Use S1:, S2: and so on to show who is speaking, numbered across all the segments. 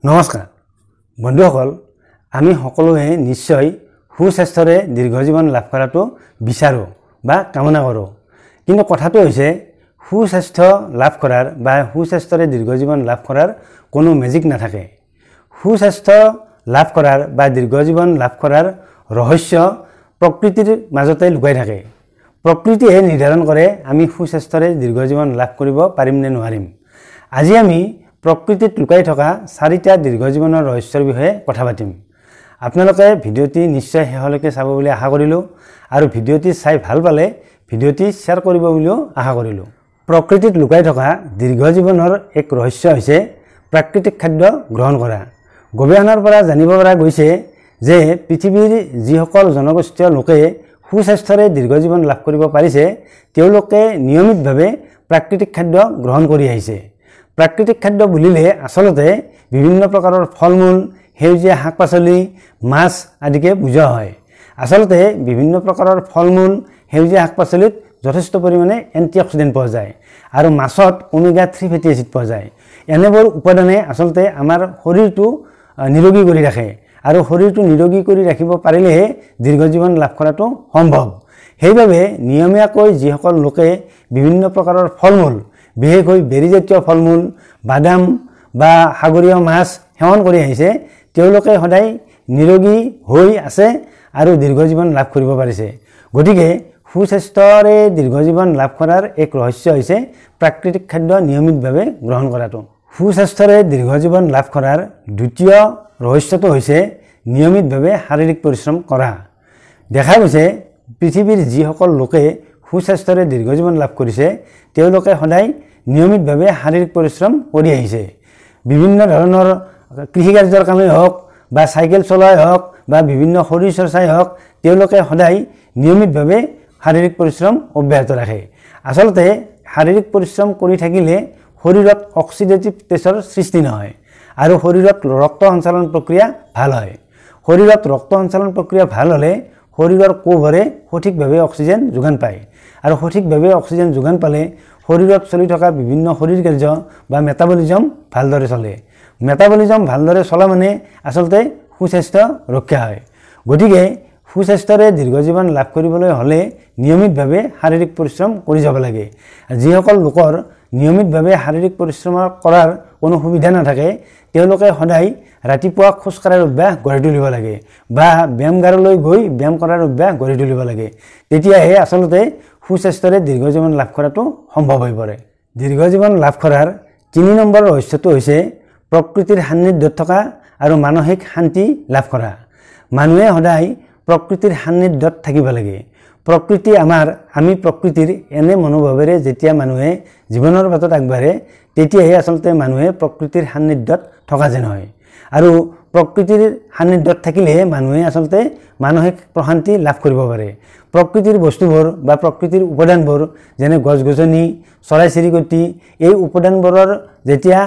S1: নমস্কাৰ বন্ধুসকল আমি সকলোৱে নিশ্চয় সুস্বাস্থ্যৰে দীৰ্ঘজীৱন লাভ কৰাটো বিচাৰো বা কামনা কৰো কিন্তু কথাটো হৈছে সুস্বাস্থ্য লাভ কৰাৰ বা সুস্বাস্থ্যৰে দীৰ্ঘজীৱন লাভ কৰাৰ কোনো মেজিক নাথাকে সুস্বাস্থ্য লাভ কৰাৰ বা দীৰ্ঘজীৱন লাভ কৰাৰ ৰহস্য প্ৰকৃতিৰ মাজতে লুকাই থাকে প্ৰকৃতিয়ে নিৰ্ধাৰণ কৰে আমি সুস্বাস্থ্যৰে দীৰ্ঘজীৱন লাভ কৰিব পাৰিম নে নোৱাৰিম আজি আমি প্ৰকৃতিত লুকাই থকা চাৰিটা দীৰ্ঘজীৱনৰ ৰহস্যৰ বিষয়ে কথা পাতিম আপোনালোকে ভিডিঅ'টি নিশ্চয় শেষলৈকে চাব বুলি আশা কৰিলো আৰু ভিডিঅ'টি চাই ভাল পালে ভিডিঅ'টি শ্বেয়াৰ কৰিব বুলিও আশা কৰিলো প্ৰকৃতিত লুকাই থকা দীৰ্ঘজীৱনৰ এক ৰহস্য হৈছে প্ৰাকৃতিক খাদ্য গ্ৰহণ কৰা গৱেষণাৰ পৰা জানিব পৰা গৈছে যে পৃথিৱীৰ যিসকল জনগোষ্ঠীয় লোকে সুস্বাস্থ্যৰে দীৰ্ঘজীৱন লাভ কৰিব পাৰিছে তেওঁলোকে নিয়মিতভাৱে প্ৰাকৃতিক খাদ্য গ্ৰহণ কৰি আহিছে প্ৰাকৃতিক খাদ্য বুলিলে আসলতে বিভিন্ন প্ৰকাৰৰ ফলমূল হেউজীয়া শাক-পাচলি মাছ আদিকে বুজোৱা হয় আসলতে বিভিন্ন প্ৰকাৰৰ ফলমূল হেউজীয়া শাক-পাচলিত যথেষ্ট পৰিমাণে এন্টিঅক্সিডেন্ট পোৱা যায় আৰু মাছত ওমেগা 3 ফেটি এচিড পোৱা যায় এনেবোৰ উপাদানে আসলতে আমাৰ শৰীৰটো নিৰোগী কৰি ৰাখে আৰু শৰীৰটো নিৰোগী কৰি ৰাখিব পাৰিলেহে দীৰ্ঘজীৱন লাভ কৰাটো সম্ভৱ সেইবাবে নিয়মীয়াকৈ যিসকল লোকে বিভিন্ন প্ৰকাৰৰ ফলমূল বিশেষকৈ বেৰিজাতীয় ফলমূল বাদাম বা সাগৰীয় মাছ সেৱন কৰি আহিছে তেওঁলোকে সদায় নিৰোগী হৈ আছে আৰু দীৰ্ঘজীৱন লাভ কৰিব পাৰিছে গতিকে সুস্বাস্থ্যৰে দীৰ্ঘজীৱন লাভ কৰাৰ এক ৰহস্য হৈছে প্ৰাকৃতিক খাদ্য নিয়মিতভাৱে গ্ৰহণ কৰাটো সুস্বাস্থ্যৰে দীৰ্ঘজীৱন লাভ কৰাৰ দ্বিতীয় ৰহস্যটো হৈছে নিয়মিতভাৱে শাৰীৰিক পৰিশ্ৰম কৰা দেখা গৈছে পৃথিৱীৰ যিসকল লোকে সুস্বাস্থ্যৰে দীৰ্ঘজীৱন লাভ কৰিছে তেওঁলোকে সদায় নিয়মিতভাৱে শাৰীৰিক পৰিশ্ৰম কৰি আহিছে বিভিন্ন ধৰণৰ কৃষি কাৰ্যৰ কামেই হওক বা চাইকেল চলাই হওক বা বিভিন্ন শৰীৰ চৰ্চাই হওক তেওঁলোকে সদায় নিয়মিতভাৱে শাৰীৰিক পৰিশ্ৰম অব্যাহত ৰাখে আসলতে শাৰীৰিক পৰিশ্ৰম কৰি থাকিলে শৰীৰত অক্সিডেটিভ টেষ্টৰ সৃষ্টি নহয় আৰু শৰীৰত ৰক্ত সঞ্চালন প্ৰক্ৰিয়া ভাল হয় শৰীৰত ৰক্ত সঞ্চালন প্ৰক্ৰিয়া ভাল হ'লে শৰীৰৰ কোষৰে সঠিকভাৱে অক্সিজেন যোগান পায় আৰু সঠিকভাৱে অক্সিজেন যোগান পালে শৰীৰত চলি থকা বিভিন্ন শৰীৰ কাৰ্য বা মেটাবলিজম ভালদৰে চলে মেটাবলিজম ভালদৰে চলা মানে আসলতে সুস্বাস্থ্য ৰক্ষা হয় গতিকে সুস্বাস্থ্যৰে দীৰ্ঘজীৱন লাভ কৰিবলৈ হ'লে নিয়মিতভাৱে শাৰীৰিক পৰিশ্ৰম কৰি যাব লাগে যিসকল লোকৰ নিয়মিতভাৱে শাৰীৰিক পৰিশ্ৰম কৰাৰ কোনো সুবিধা নাথাকে তেওঁলোকে সদায় ৰাতিপুৱা খোজ কঢ়াৰ অভ্যাস গঢ়ি তুলিব লাগে বা ব্যায়ামগাৰলৈ গৈ ব্যায়াম কৰাৰ অভ্যাস গঢ়ি তুলিব লাগে তেতিয়াহে আসলতে সুস্বাস্থ্যৰে দীৰ্ঘজীৱন লাভ কৰাটো সম্ভৱ হৈ পৰে দীৰ্ঘজীৱন লাভ কৰাৰ 3 নম্বৰ ৰহস্যটো হৈছে প্ৰকৃতিৰ সান্নিধ্যত থকা আৰু মানসিক শান্তি লাভ কৰা মানুহে সদায় প্ৰকৃতিৰ সান্নিধ্যত থাকিব লাগে প্ৰকৃতি আমি প্ৰকৃতিৰ এনে মনোভাৱেৰে যেতিয়া মানুহে জীৱনৰ বাটত আগবাঢ়ে তেতিয়াহে আসলতে মানুহে প্ৰকৃতিৰ সান্নিধ্যত থকা যেন হয় আৰু প্ৰকৃতিৰ সান্নিধ্যত থাকিলেহে মানুহে আসলতে মানসিক প্ৰশান্তি লাভ কৰিব পাৰে প্ৰকৃতিৰ বস্তুবোৰ বা প্ৰকৃতিৰ উপাদানবোৰ যেনে গছ-গছনি চৰাই-চিৰিকটি এই উপাদানবোৰৰ যেতিয়া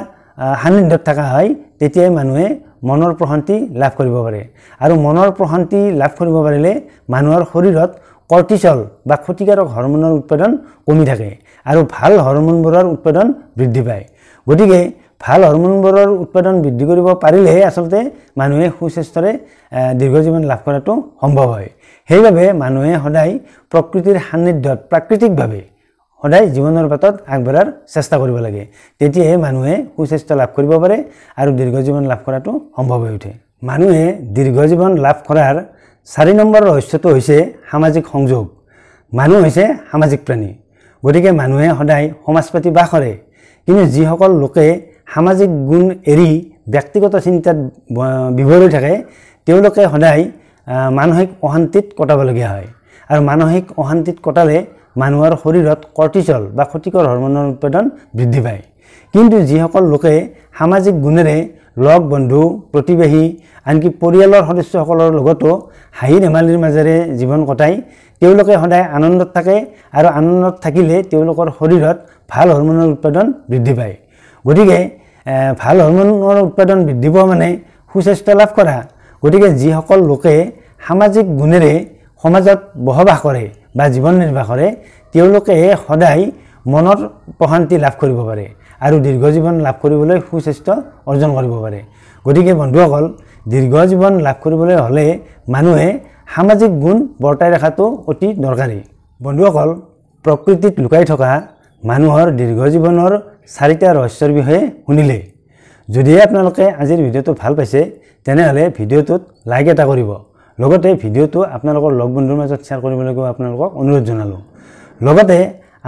S1: সান্নিধ্যত থকা হয় তেতিয়াই মানুহে মনৰ প্ৰশান্তি লাভ কৰিব পাৰে আৰু মনৰ প্ৰশান্তি লাভ কৰিব পাৰিলে মানুহৰ শৰীৰত কৰ্টিসল বা ক্ষতিকাৰক হৰমনৰ উৎপাদন কমি থাকে আৰু ভাল হৰমনবোৰৰ উৎপাদন বৃদ্ধি পায় গতিকে ভাল হৰমনবোৰৰ উৎপাদন বৃদ্ধি কৰিব পাৰিলেহে আসলতে মানুহে সুস্বাস্থ্যৰে দীৰ্ঘজীৱন লাভ কৰাটো সম্ভৱ হয় সেইবাবে মানুহে সদায় প্ৰকৃতিৰ সান্নিধ্যত প্ৰাকৃতিকভাৱে সদায় জীৱনৰ বাটত আগবঢ়াৰ চেষ্টা কৰিব লাগে তেতিয়াহে মানুহে সুস্বাস্থ্য লাভ কৰিব পাৰে আৰু দীৰ্ঘজীৱন লাভ কৰাটো সম্ভৱ হৈ উঠে মানুহে দীৰ্ঘজীৱন লাভ কৰাৰ 4 নম্বৰ ৰহস্যটো হৈছে সামাজিক সংযোগ মানুহ হৈছে সামাজিক প্ৰাণী গতিকে মানুহে সদায় সমাজপাতি বাস কৰে কিন্তু যিসকল লোকে সামাজিক গুণ এৰি ব্যক্তিগত চিন্তাত বিভোৰ হৈ থাকে তেওঁলোকে সদায় মানসিক অশান্তিত কটাবলগীয়া হয় আৰু মানসিক অশান্তিত কটালে মানুহৰ শৰীৰত কৰ্টিসল বা ক্ষতিকৰ হৰমনৰ উৎপাদন বৃদ্ধি পায় কিন্তু যিসকল লোকে সামাজিক গুণেৰে লগ বন্ধু প্ৰতিবেশী আনকি পৰিয়ালৰ সদস্যসকলৰ লগতো হাঁহি ধেমালিৰ মাজেৰে জীৱন কটাই তেওঁলোকে সদায় আনন্দত থাকে আৰু আনন্দত থাকিলে তেওঁলোকৰ শৰীৰত ভাল হৰমনৰ উৎপাদন বৃদ্ধি পায় গতিকে ভাল হৰমনৰ উৎপাদন বৃদ্ধি পোৱা মানে সুস্বাস্থ্য লাভ কৰা গতিকে যিসকল লোকে সামাজিক গুণেৰে সমাজত বসবাস কৰে বা জীৱন নিৰ্বাহ কৰে তেওঁলোকে সদায় মনৰ প্ৰশান্তি লাভ কৰিব পাৰে আৰু দীৰ্ঘ জীৱন লাভ কৰিবলৈ সুস্বাস্থ্য অৰ্জন কৰিব পাৰে। গতিকে বন্ধুসকল, দীৰ্ঘ জীৱন লাভ কৰিবলৈ হ'লে মানুহে সামাজিক গুণ বৰ্তাই ৰখাটো অতি দৰকাৰী। বন্ধুসকল, প্ৰকৃতিত লুকাই থকা মানুহৰ দীৰ্ঘ জীৱনৰ 4টা ৰহস্যৰ বিষয়ে শুনিলে। যদিহে আপোনালোকে আজিৰ ভিডিঅ'টো ভাল পাইছে তেনেহ'লে ভিডিঅ'টোত লাইক এটা কৰিব। লগতে ভিডিঅ'টো আপোনালোকৰ লগ বন্ধুৰ মাজত শ্বেয়াৰ কৰিবলৈও আপোনালোকক অনুৰোধ জনালোঁ। লগতে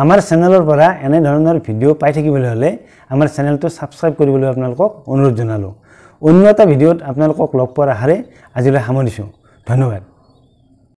S1: আমাৰ চেনেলৰ পৰা এনে ধৰণৰ ভিডিঅ' পাই থাকিবলৈ হ'লে আমাৰ চেনেলটো ছাবস্ক্ৰাইব কৰিবলৈ আপোনালোকক অনুৰোধ জনালোঁ। অন্য এটা ভিডিঅ'ত আপোনালোকক লগ পোৱাৰ আশাৰে আজিলৈ সামৰিছোঁ। ধন্যবাদ।